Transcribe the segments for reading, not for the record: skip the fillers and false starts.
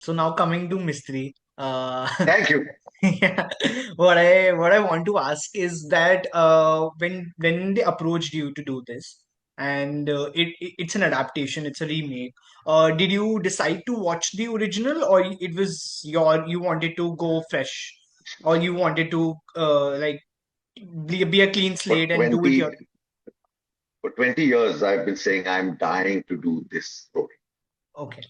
So now coming to Mistry, Thank you. yeah, what I want to ask is that when they approached you to do this, and it's an adaptation, it's a remake. Did you decide to watch the original, or it was you wanted to go fresh, or you wanted to like be a clean For slate and do it your 20, for 20 years, I've been saying I'm dying to do this story. okay,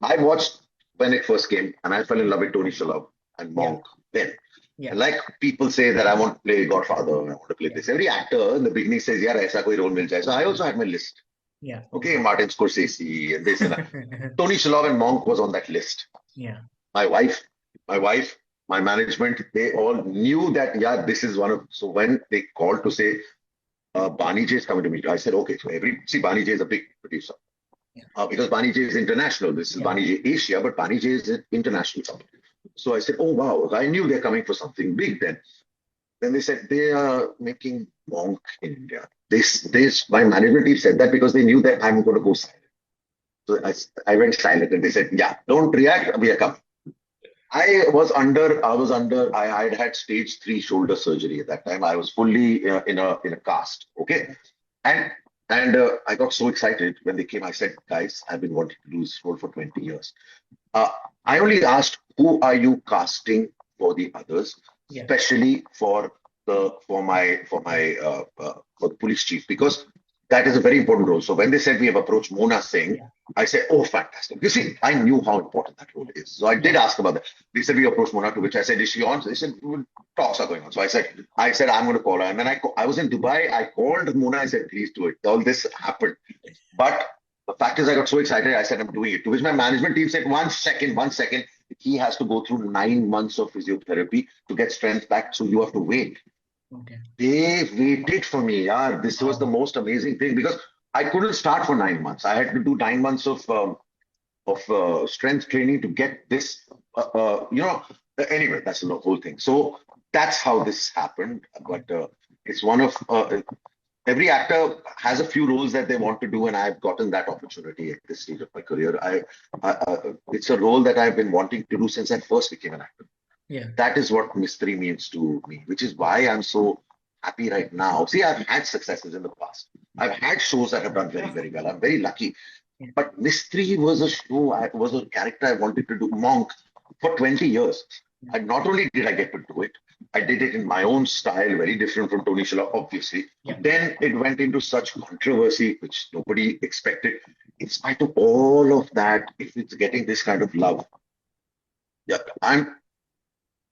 I watched when it first came and I fell in love with Tony Shalhoub and yeah, Monk then. yeah, And like people say that I want to play Godfather, I want to play yeah, this. Every actor in the beginning says, yeah, aisa koi role mil jaye. So I also had my list. yeah, Okay, okay, Martin Scorsese and this and that. Tony Shalhoub and Monk was on that list. yeah, My wife, my wife, my management, they all knew that, yeah, this is one of. So when they called to say, Bani J is coming to meet you, I said, okay. So Bani J is a big producer. yeah, Because Bani J is international. This is yeah, Bani J Asia, but Bani J is an international company. So I said, oh wow, I knew they're coming for something big then. Then they said they are making Monk in India. My management team said that because they knew that I'm going to go silent. So I went silent and they said, yeah, don't react, we are coming. I had had stage three shoulder surgery at that time. I was fully in a cast. Okay. And I got so excited when they came. I said, guys, I've been wanting to do this role for 20 years. Uh, I only asked, who are you casting for the others, yeah, especially for the police chief, because that is a very important role. So when they said we have approached Mona Singh, yeah, I said, oh, fantastic. You see, I knew how important that role is. So I did yeah, ask about that. They said we approached Mona, to which I said, is she on? So they said, "Well, talks are going on." So I said, I'm going to call her. And then I was in Dubai. I called Mona. I said, please do it. All this happened. But the fact is, I got so excited, I said, I'm doing it. To which my management team said, 1 second, 1 second. He has to go through 9 months of physiotherapy to get strength back. So you have to wait. okay. They waited for me. Yeah, this was the Wow. most amazing thing because I couldn't start for 9 months. I had to do 9 months of strength training to get this. Anyway, that's the whole thing. So that's how this happened. Yeah. But it's one of every actor has a few roles that they want to do, and I've gotten that opportunity at this stage of my career. It's a role that I've been wanting to do since I first became an actor. Yeah. That is what mystery means to me, which is why I'm so happy right now. See, I've had successes in the past. I've had shows that have done very, Yeah. very well. I'm very lucky. Yeah. But Mistry was a show, was a character I wanted to do. Monk for 20 years. And not only did I get to do it, I did it in my own style, very different from Tony Shalhoub, obviously. Yeah. Then it went into such controversy, which nobody expected. In spite of all of that, if it's getting this kind of love, yeah,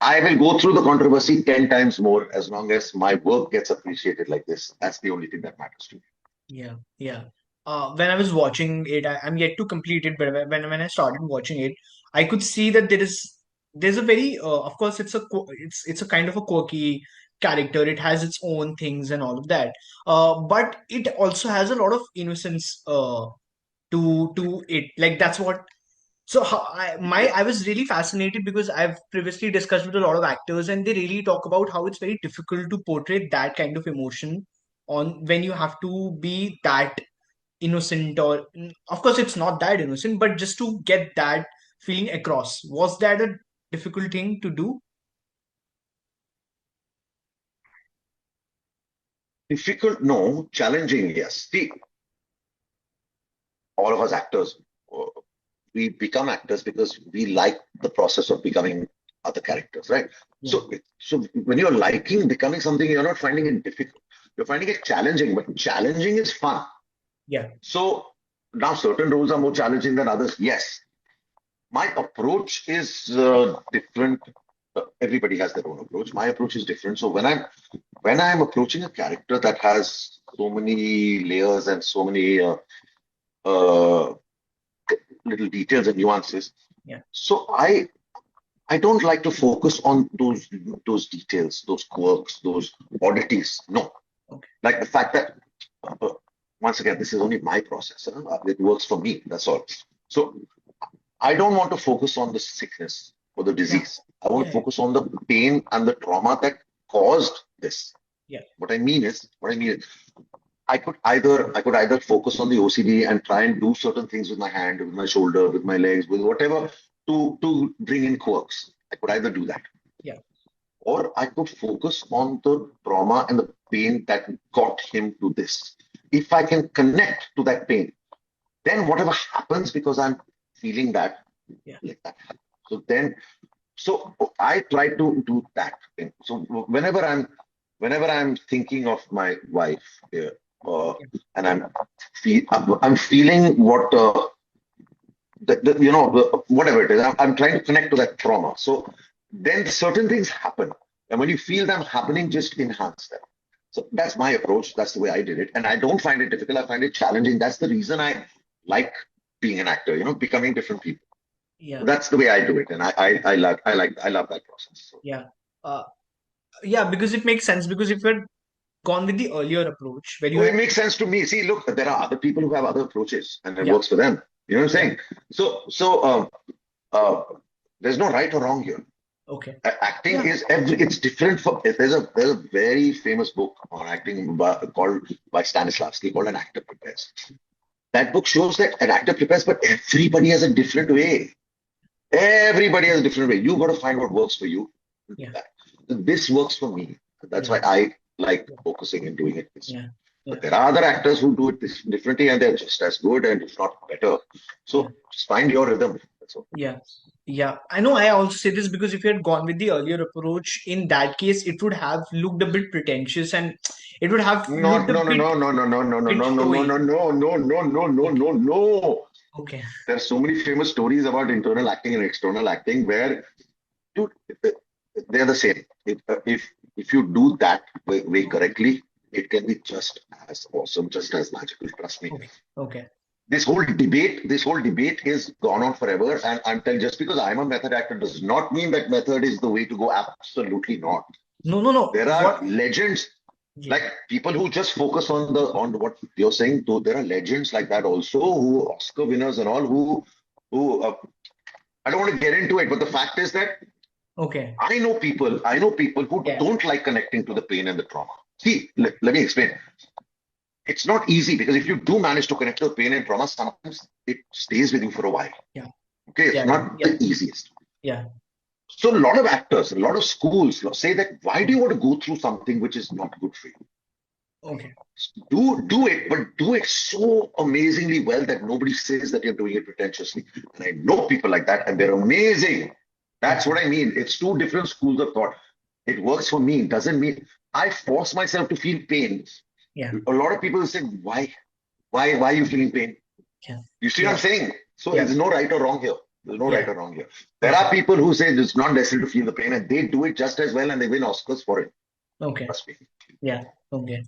I will go through the controversy 10 times more as long as my work gets appreciated like this. That's the only thing that matters to me. Yeah. Yeah. When I was watching it, I'm yet to complete it, but when I started watching it, I could see that there's a very of course it's a kind of a quirky character. It has its own things and all of that. But it also has a lot of innocence to it. Like that's what. So Yeah. I was really fascinated because I've previously discussed with a lot of actors and they really talk about how it's very difficult to portray that kind of emotion on when you have to be that innocent or of course it's not that innocent but just to get that feeling across. Was that a difficult thing to do? Difficult, no. Challenging, yes. See, all of us actors, uh, we become actors because we like the process of becoming other characters, right? Yeah. So when you're liking becoming something, you're not finding it difficult. You're finding it challenging, but challenging is fun. Yeah. So now certain roles are more challenging than others. Yes, my approach is different. Everybody has their own approach. My approach is different. So when I'm approaching a character that has so many layers and so many uh, little details and nuances, Yeah. so I don't like to focus on those details, those quirks, those oddities. No, Okay. like the fact that uh, once again, this is only my process. It works for me. That's all. So I don't want to focus on the sickness or the Yeah. disease. I want to Yeah. focus on the pain and the trauma that caused this. Yeah. What I mean is, I could either focus on the OCD and try and do certain things with my hand, with my shoulder, with my legs, with whatever, to bring in quirks. I could either do that, Yeah. or I could focus on the trauma and the pain that got him to this. If I can connect to that pain, then whatever happens because I'm feeling that, Yeah. let that happen. So then, so I try to do that thing. So whenever I'm thinking of my wife here, uh, Yeah. and I'm feeling what whatever it is, I'm trying to connect to that trauma. So then certain things happen, and when you feel them happening, just enhance them. So that's my approach. That's the way I did it, and I don't find it difficult. I find it challenging. That's the reason I like being an actor. Becoming different people. Yeah. That's the way I do it, and I love that process. So, Yeah. Uh, yeah, because it makes sense. Because if you're gone with the earlier approach, where you oh, it had, makes sense to me. See, look, there are other people who have other approaches, and it yeah, works for them. You know what I'm yeah, saying? So uh, there's no right or wrong here. okay, Acting yeah, is it's different for there's a very famous book on acting called by Stanislavski called An Actor Prepares. That book shows that an actor prepares, but everybody has a different way. Everybody has a different way. You got to find what works for you. yeah, This works for me. That's yeah, why I like yeah, focusing and doing it this way. yeah, But yeah, there are other actors who do it differently, and they're just as good and if not better. yeah. So just find your rhythm. That's all. Yeah, yeah. I know I also say this because if you had gone with the earlier approach, in that case, it would have looked a bit pretentious and it would have No, looked a no, no, no, no, no, no, no, no, bit no, no, no, showy. no, no, no, no, no, no, Okay, no, no. okay, There are so many famous stories about internal acting and external acting where, dude, they're the same. If you do that way correctly, it can be just as awesome, just as magical. Trust me. okay, okay, This whole debate is gone on forever. And I'm telling, just because I'm a method actor does not mean that method is the way to go. Absolutely not. No, no, no. There are What? legends Yeah. like people who just focus on what you're saying. Though there are legends like that also, who Oscar winners and all, who I don't want to get into it, but the fact is that Okay. I know people who Yeah. don't like connecting to the pain and the trauma. See, let me explain. It's not easy because if you do manage to connect to the pain and trauma, sometimes it stays with you for a while. Yeah. Okay, it's Yeah. not Yeah. the easiest. Yeah. So a lot of actors, a lot of schools say that why do you want to go through something which is not good for you? Okay. Do it, but do it so amazingly well that nobody says that you're doing it pretentiously. And I know people like that, and they're amazing. That's Okay. what I mean. It's two different schools of thought. It works for me. It doesn't mean I force myself to feel pain. Yeah. A lot of people say, why are you feeling pain? Yeah. You see what I'm Yeah. saying? So Yeah. there's no right or wrong here. There's no right Yeah. or wrong here. There Okay. are people who say it's not necessary to feel the pain, and they do it just as well, and they win Oscars for it. Okay. Trust me. Yeah. Okay.